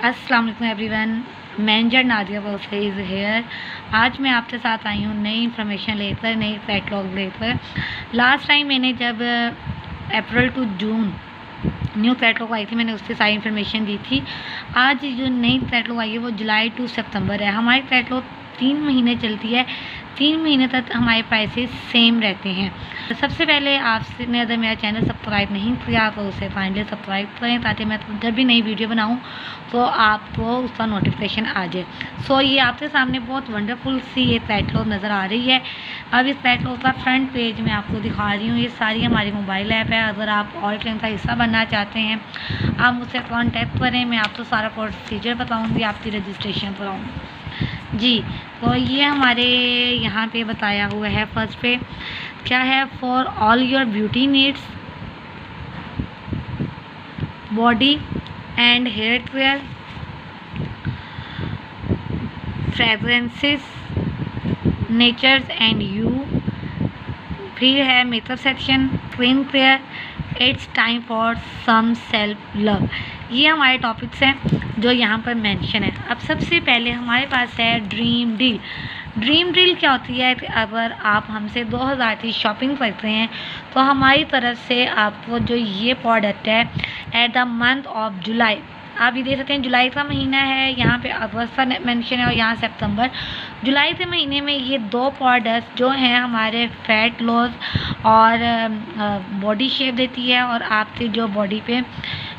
अस्सलाम वालेकुम everyone, manager Nadia वफा इज़ हेयर। आज मैं आपके साथ आई हूँ नई इन्फॉर्मेशन लेकर, नई कैटलॉग लेकर। लास्ट टाइम मैंने जब अप्रैल टू जून न्यू कैटलॉग आई थी, मैंने उससे सारी इन्फॉर्मेशन दी थी। आज जो नई कैटलॉग आई है वो जुलाई टू सितंबर है। हमारी कैटलॉग 3 महीने चलती है। 3 महीने तक हमारे प्राइसेस सेम रहते हैं। सबसे पहले आपने अगर मेरा चैनल सब्सक्राइब नहीं किया तो उसे फाइनली सब्सक्राइब करें, ताकि मैं जब भी नई वीडियो बनाऊं तो आपको उसका नोटिफिकेशन आ जाए। सो ये आपके सामने बहुत वंडरफुल सी ये कैटलॉग नज़र आ रही है। अब इस कैटलॉग का फ्रंट पेज मैं आपको दिखा रही हूँ। ये सारी हमारी मोबाइल ऐप है। अगर आप ऑल क्लेम का हिस्सा बनना चाहते हैं आप मुझसे कॉन्टैक्ट करें, मैं आपको सारा प्रोसीजर बताऊँगी, आपकी रजिस्ट्रेशन कराऊँगी जी। तो ये हमारे यहाँ पे बताया हुआ है फर्स्ट पे क्या है, for all your beauty needs, body and hair care, fragrances, natures and you. फिर है makeup section, skin care, it's time for some self love. ये हमारे टॉपिक्स हैं जो यहाँ पर मेंशन है। अब सबसे पहले हमारे पास है ड्रीम डील। ड्रीम डील क्या होती है कि अगर आप हमसे 2000 की शॉपिंग करते हैं तो हमारी तरफ से आपको जो ये प्रोडक्ट है at the month of July, आप ये देख सकते हैं जुलाई का महीना है, यहाँ पे अगस्त का मेंशन है और यहाँ सितंबर। जुलाई के महीने में ये 2 प्रोडक्ट्स जो हैं हमारे फैट लॉस और बॉडी शेप देती है, और आपके जो बॉडी पे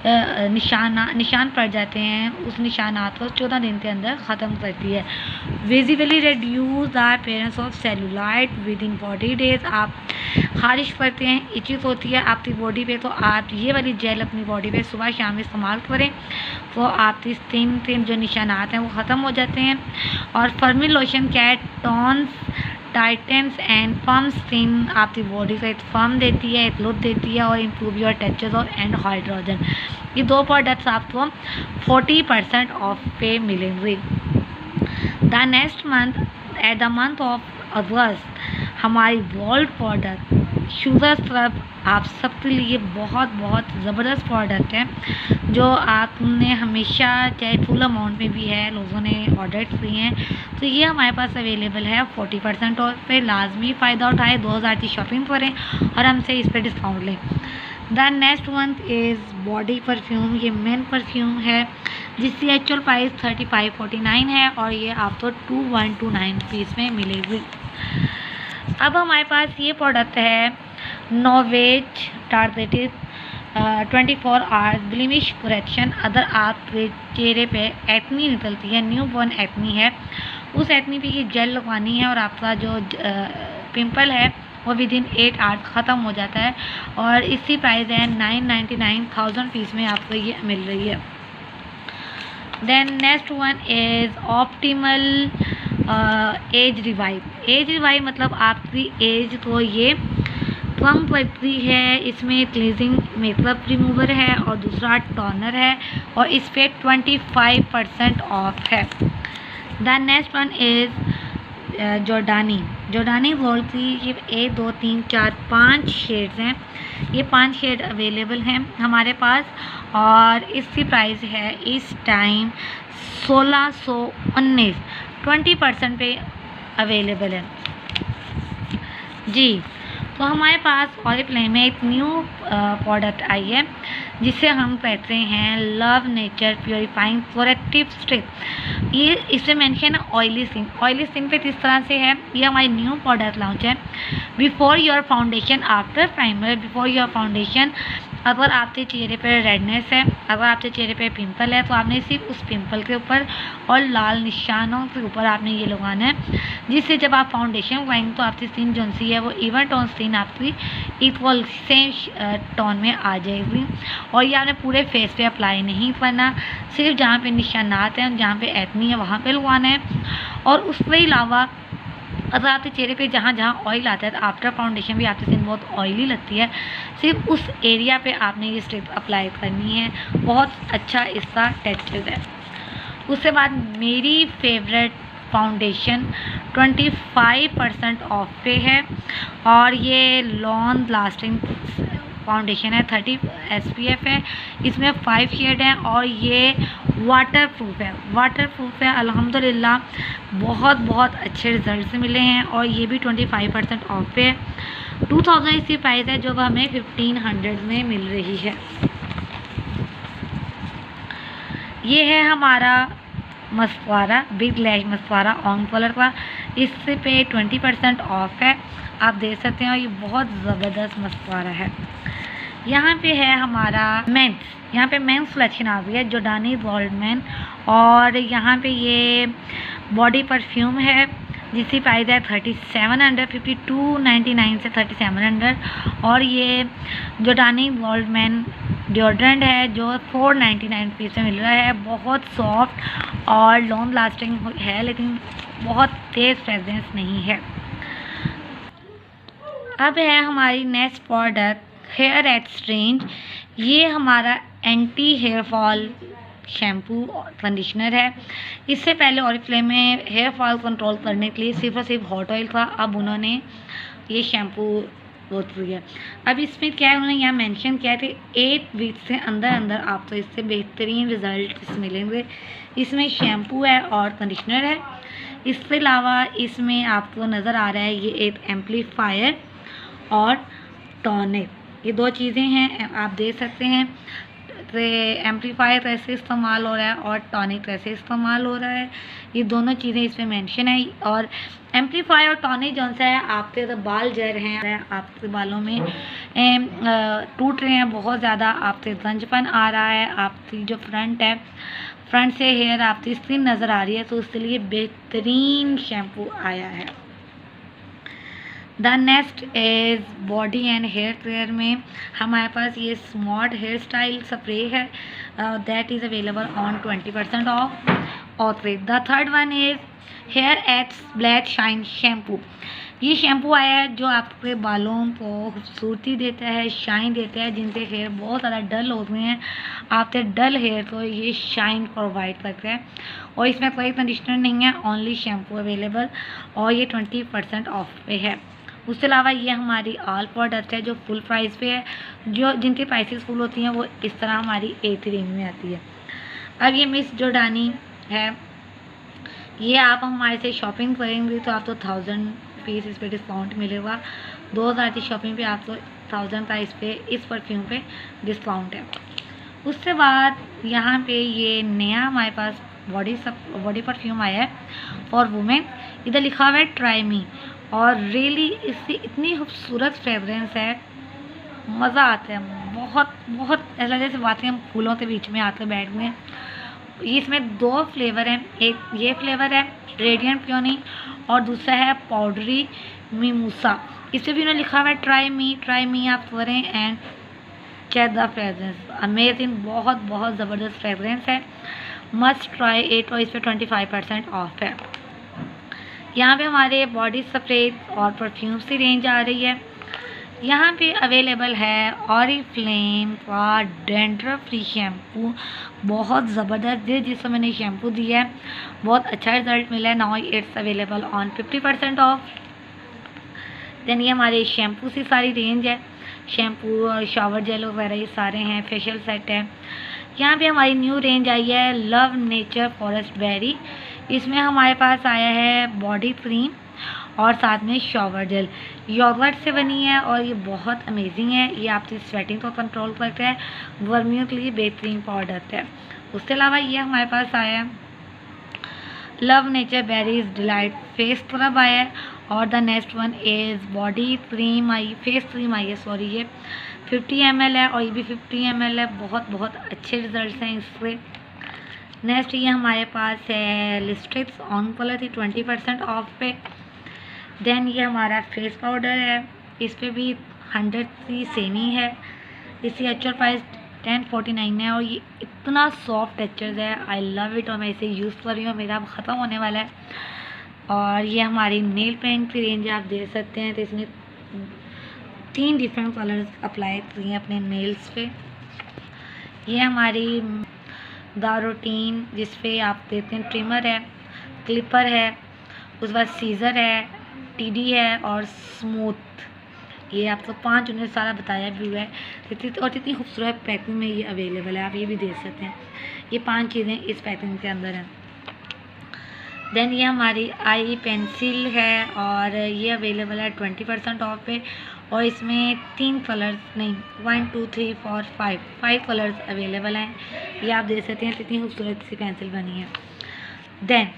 निशान पड़ जाते हैं उस निशानात को 14 दिन के अंदर ख़त्म करती है। Visibly reduce the appearance of cellulite with in 40 days. आप खारिश करते हैं, इचिंग होती है आपकी बॉडी पे, तो आप ये वाली जेल अपनी बॉडी पे सुबह शाम इस्तेमाल करें तो आपकी स्किन जो निशानात हैं वो ख़त्म हो जाते हैं। और फर्मी लोशन क्या है, Tons titans and firm skin आपकी बॉडी को एक फर्म देती है, एक लुक देती है और इम्प्रूव योर टेक्सचर और एंड हाइड्रोजन। ये 2 प्रोडक्ट्स आपको 40% ऑफ पे मिलेंगे। The next month at the month of अगस्त हमारी गोल्ड प्रोडक्ट शुगर स्क्रब आप सबके लिए बहुत ज़बरदस्त प्रोडक्ट है, जो आपने हमेशा चाहे फुल अमाउंट में भी है लोगों ने ऑर्डर किए हैं, तो ये हमारे पास अवेलेबल है 40% ऑफ पे। लाजमी फ़ायदा उठाएं, 2000 की शॉपिंग करें और हमसे इस पर डिस्काउंट लें। The next one is body perfume. ये मेन परफ्यूम है जिसकी एक्चुअल प्राइस 3549 है और ये आपको 2129 रुपीज़ में मिलेगी। अब हमारे पास ये प्रोडक्ट है नोवेज टारगेटेड 24 आवर्स ब्लीमिश करेक्शन। अगर आपके चेहरे पे एक्नी निकलती है, न्यू बॉर्न एक्नी है, उस एक्नी पे ये जेल लगवानी है और आपका जो पिंपल है वो विद इन 8 आवर्स ख़त्म हो जाता है। और इसकी प्राइस है 999,000 रुपीज़ में आपको ये मिल रही है। Then next one is optimal age revive. Age revive मतलब आपकी एज को ये कम करती है। इसमें क्लीजिंग मेकअप रिमूवर है और दूसरा टोनर है और इस पर 25% ऑफ है। The next one is Giordani gold की ये 1 2 3 4 5 शेड्स हैं। ये 5 शेड अवेलेबल हैं हमारे पास और इसकी प्राइस है इस टाइम 1619, 20% पे अवेलेबल है जी। तो हमारे पास ऑरिफ्लेम में एक न्यू प्रोडक्ट आई है जिसे हम कहते हैं love nature purifying corrective stick. ये इसमें मेंशन है ऑयली स्किन पे किस तरह से है। ये हमारी न्यू प्रोडक्ट लॉन्च है। Before your foundation after primer. Before your foundation, अगर आपके चेहरे पर रेडनेस है, अगर आपके चेहरे पे पिंपल है तो आपने सिर्फ उस पिंपल के ऊपर और लाल निशानों के ऊपर आपने ये लगाना है, जिससे जब आप फाउंडेशन लगाएंगे तो आपकी स्किन जो सी है वो इवन टोन स्किन आपकी इक्वल सेम टोन में आ जाएगी। और ये आपने पूरे फेस पे अप्लाई नहीं करना, सिर्फ जहाँ पे निशानात हैं, जहाँ पे एक्नी है वहाँ पे लगवाना है। और उसके अलावा अगर आपके चेहरे पे जहाँ जहाँ ऑयल आता है तो आफ्टर फाउंडेशन भी आपकी स्किन बहुत ऑयली लगती है, सिर्फ उस एरिया पे आपने ये स्ट्रिप अप्लाई करनी है। बहुत अच्छा इसका टेक्सचर है। उसके बाद मेरी फेवरेट फाउंडेशन 25% ऑफ पे है और ये लॉन्ग लास्टिंग फाउंडेशन है, 30 SPF है, इसमें 5 शेड हैं और ये वाटरप्रूफ है। अल्हम्दुलिल्लाह बहुत बहुत अच्छे रिजल्ट मिले हैं और ये भी 25% ऑफ पे है। 2000 इसकी प्राइस है जो हमें 1500 में मिल रही है। ये है हमारा mascara, big lash mascara on colour का, इससे पे 20% ऑफ है, आप देख सकते हैं। ये बहुत ज़बरदस्त मस्कारा है। यहाँ पे है हमारा मेंस, यहाँ पे मेंस कलेक्शन आ गई है जॉर्डानी गोल्डमैन, और यहाँ पे ये बॉडी परफ्यूम है जिसकी प्राइस है 3700, 5299 से 3700, और ये जॉर्डानी गोल्डमैन डिओड्रेंट है जो 499 रुपीज़ से मिल रहा है। बहुत सॉफ्ट और लॉन्ग लास्टिंग है, लेकिन बहुत तेज़ फ्रेगरेंस नहीं है। अब है हमारी नेक्स्ट प्रोडक्ट हेयर एक्सचेंज। ये हमारा एंटी हेयर फॉल शैम्पू और कंडीशनर है। इससे पहले ऑरिफ्लेम में हेयर फॉल कंट्रोल करने के लिए सिर्फ और सिर्फ हॉट ऑयल था, अब उन्होंने ये शैम्पू बहुत दिया। अब इसमें क्या है, उन्होंने यहाँ मेंशन किया कि 8 वीक से अंदर अंदर आपको इससे बेहतरीन रिजल्ट मिलेंगे। इसमें शैम्पू है और कंडीशनर है। इसके अलावा इसमें आपको नज़र आ रहा है ये एक एम्पलीफायर और टॉनिक, ये 2 चीज़ें हैं, आप देख सकते हैं। तो एम्पलीफायर कैसे इस्तेमाल हो रहा है और टॉनिक कैसे इस्तेमाल हो रहा है, ये दोनों चीज़ें इसमें मेंशन है। और एम्पलीफायर और टॉनिक जो सा है, आपके तो बाल जर हैं, आपके बालों में टूट रहे हैं बहुत ज़्यादा, आपसे गंजपन आ रहा है, आपकी जो फ्रंट से हेयर आपकी स्किन नज़र आ रही है, तो उसके लिए बेहतरीन शैम्पू आया है। The next is body and hair care में हमारे पास ये स्मार्ट हेयर स्टाइल स्प्रे है, that is available on 20% off. और the third one is hair X black shine shampoo. ये शैम्पू आया है जो आपके बालों को खूबसूरती देता है, शाइन देता है, जिनसे हेयर बहुत ज़्यादा डल होते हैं, आपके डल हेयर को ये शाइन प्रोवाइड करता है। और इसमें कोई कंडीशनर नहीं है, ओनली शैम्पू अवेलेबल, और ये 20% ऑफ पे है। उसके अलावा ये हमारी ऑल प्रोडक्ट है जो फुल प्राइस पे है, जो जिनकी प्राइसेस फुल होती हैं वो इस तरह हमारी A3 रेंज में आती है। अब ये मिस जॉर्डानी है, ये आप हमारे से शॉपिंग करेंगे तो आपको 1000 रुपीज़ इस पर डिस्काउंट मिलेगा। 2000 की शॉपिंग पे आपको 1000 प्राइस पे इस परफ्यूम पे डिस्काउंट है। उसके बाद यहाँ पे ये नया हमारे पास बॉडी परफ्यूम आया है फॉर वुमेन। इधर लिखा हुआ है ट्राई मी, और रियली इसकी इतनी खूबसूरत फ्रेगरेंस है, मज़ा आता है बहुत बहुत, ऐसा जैसे वाकई हम फूलों के बीच में आकर बैठ गए। इसमें 2 फ्लेवर हैं, एक ये फ्लेवर है रेडियंट पियोनी और दूसरा है पाउडरी मीमूसा। इसे भी उन्होंने लिखा हुआ है ट्राई मी आप करें and check the fragrance, amazing, बहुत बहुत ज़बरदस्त फ्रेगरेंस है, मस्ट ट्राई इट। और इस पर 25% ऑफ है। यहाँ पे हमारे बॉडी स्प्रे और परफ्यूम्स की रेंज आ रही है। यहाँ पे अवेलेबल है ऑरिफ्लेम का डैंड्रफ फ्री शैम्पू, बहुत ज़बरदस्त है, जिसको मैंने शैम्पू दिया है, बहुत अच्छा रिजल्ट मिला है। Now it's available on 50% off. Then ये हमारे शैम्पू की सारी रेंज है, शैम्पू और शावर जेल वगैरह ये सारे हैं, फेशियल सेट है। यहाँ पे हमारी न्यू रेंज आई है लव नेचर फॉरेस्ट बेरी। इसमें हमारे पास आया है बॉडी क्रीम और साथ में शावर जेल, योगर्ट से बनी है और ये बहुत अमेजिंग है। ये आपकी स्वेटिंग को कंट्रोल करता है, गर्मियों के लिए बेहतरीन प्रोडक्ट है। उसके अलावा ये हमारे पास आया है love nature berries delight face scrub आया है, और the next one is body cream आई, फेस क्रीम आई है सॉरी, ये 50 ml है और ये भी 50 ml है, बहुत बहुत अच्छे रिजल्ट हैं इससे। नेक्स्ट ये हमारे पास है लिपस्टिक्स ऑन कलर थी 20% ऑफ पे। देन ये हमारा फेस पाउडर है, इस पर भी 100 की सेम ही है, इसकी एक्चुअल प्राइस 1049 है, और ये इतना सॉफ्ट टेक्सचर है, आई लव इट, और मैं इसे यूज़ कर रही हूँ, मेरा अब ख़त्म होने वाला है। और ये हमारी नेल पेंट की रेंज आप देख सकते हैं, तो इसमें 3 डिफरेंट कलर्स अप्लाई किए हैं अपने नेल्स पे। ये हमारी द रूटीन जिस पे आप देखते हैं ट्रिमर है, क्लिपर है, उसके बाद सीज़र है, टीडी है और स्मूथ, ये आपको 5 यूनिट सारा बताया भी हुआ है। कितनी खूबसूरत पैकिंग में ये अवेलेबल है, आप ये भी देख सकते हैं। ये 5 चीज़ें इस पैकिंग के अंदर हैं। देन ये हमारी आई पेंसिल है और ये अवेलेबल है 20% ऑफ पे, और इसमें 3 कलर्स नहीं 1 2 3 4 5 कलर्स अवेलेबल हैं। ये आप देख सकते हैं कितनी खूबसूरत सी पेंसिल बनी है। देन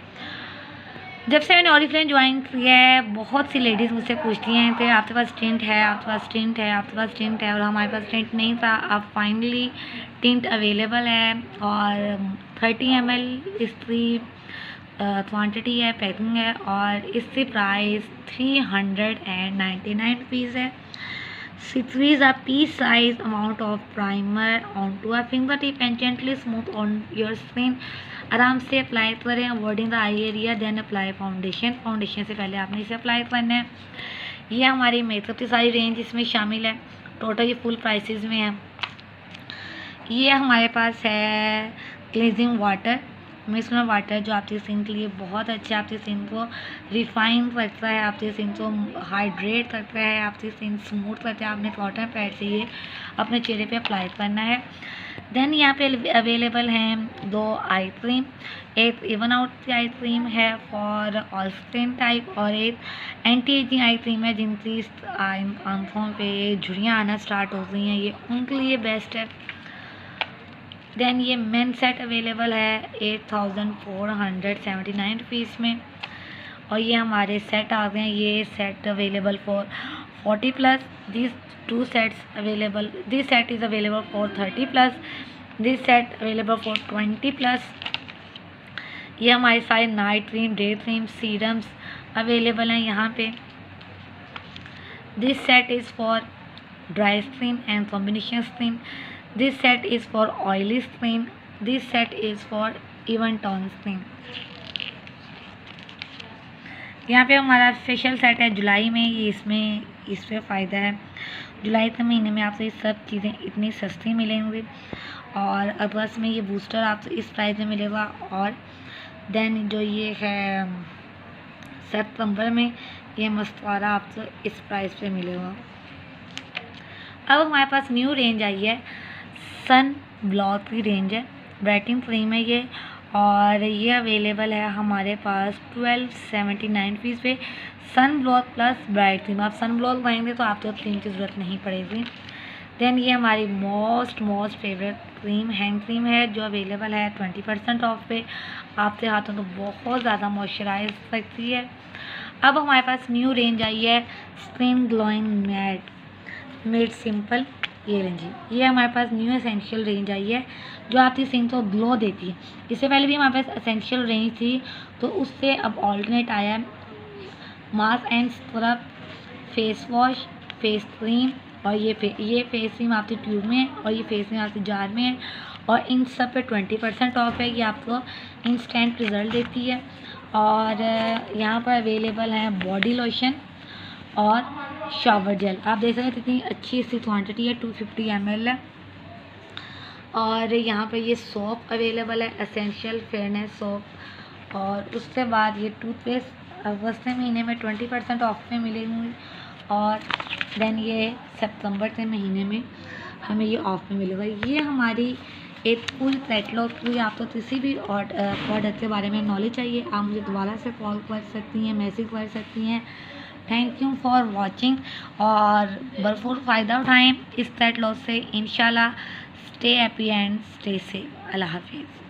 जब से मैंने ऑरिफ्लेम ज्वाइन किया है, बहुत सी लेडीज़ मुझसे पूछती हैं कि आपके पास टिंट है, आपके पास टिंट है, आपके पास टिंट है, और हमारे पास टिंट नहीं था। अब फाइनली टिंट अवेलेबल है और 30 ml इसकी क्वांटिटी है, पैकिंग है, और इसकी प्राइस 399 रुपीज़ है। Squeeze a pea-sized amount of primer onto a fingertip and gently smooth on your skin। आराम से अप्लाई करें, avoiding the eye area. Then apply foundation से पहले आपने इसे अप्लाई करना है। ये हमारी मेकअप की सारी रेंज इसमें शामिल है। टोटल ये फुल प्राइसेस में है। ये हमारे पास है क्लींजिंग वाटर, मिसलर वाटर, जो आपकी स्किन के लिए बहुत अच्छा है। आपकी स्किन को रिफाइन करता है, आपकी स्किन को हाइड्रेट करता है, आपकी स्किन स्मूथ करता है। आपने कॉटन पैड से ये अपने चेहरे पे अप्लाई करना है। देन यहाँ पे अवेलेबल हैं 2 आई क्रीम, एक इवन आउट की आई क्रीम है फॉर ऑल स्किन टाइप, और एक एंटी एजिंग आई क्रीम है जिनकी आंखों पे झुर्रियाँ आना स्टार्ट हो गई हैं, ये उनके लिए बेस्ट है। देन ये मेन सेट अवेलेबल है 8479 रुपीज़ में, और ये हमारे सेट आ गए हैं। ये set available for 40+, this 2 sets available, this set is available for 30+, this set available for 20+। ये हमारे सारे night cream, day cream, serums available हैं यहाँ पे। This set is for dry skin and combination skin, this set is for oily skin, this set is for even tone skin. यहाँ पे हमारा special set है जुलाई में, ये इस पे फ़ायदा है। जुलाई के महीने में आपको ये सब चीज़ें इतनी सस्ती मिलेंगी, और अगस्त में ये बूस्टर आपको इस प्राइस में मिलेगा, और देन जो ये है सितंबर में ये मस्कारा आपको इस प्राइस पे मिलेगा। अब हमारे पास न्यू रेंज आई है, सन ब्लॉक की रेंज है, ब्राइटनिंग क्रीम है ये, और ये अवेलेबल है हमारे पास 1279 रुपीज़ पे। Sun block plus bright cream, आप सन ब्लॉक लगाएंगे तो आपको क्रीम की ज़रूरत नहीं पड़ेगी। देन ये हमारी most favourite cream hand cream है, जो अवेलेबल है 20% ऑफ पे। आपके हाथों को बहुत ज़्यादा मॉइस्चराइज करती है। अब हमारे पास न्यू रेंज आई है स्किन ग्लोइंग मेड सिंपल, ये रेंज, ये हमारे पास न्यू एसेंशियल रेंज आई है जो आपकी स्किन को ग्लो देती है। इससे पहले भी हमारे पास एसेंशियल रेंज थी, तो उससे अब ऑल्टरनेट आया है mask and scrub, face wash, face cream, और ये फेस क्रीम आपकी ट्यूब में है, और ये फेस क्रीम आपकी जार में है, और इन सब पे 20% ऑफ है। ये आपको इंस्टेंट रिज़ल्ट देती है। और यहाँ पर अवेलेबल है बॉडी लोशन और शावर जेल, आप देख सकते हैं कितनी अच्छी इसकी क्वांटिटी है, 250 ml है। और यहाँ पर ये सोप अवेलेबल है, एसेंशियल फेयरनेस सोप, और उसके बाद ये टूथपेस्ट अगस्त महीने में 20% ऑफ में मिलेंगी, और देन ये सितंबर के महीने में हमें ये ऑफ में मिलेगा। ये हमारी एक फुल कैटलॉग हुई। आपको किसी भी प्रोडक्ट के बारे में नॉलेज चाहिए, आप मुझे दोबारा से कॉल कर सकती हैं, मैसेज कर सकती हैं। थैंक यू फॉर वॉचिंग, और भरपूर फ़ायदा उठाएँ इस कैटलॉग से। इंशाल्लाह stay happy and stay safe. अल्लाह हाफिज़।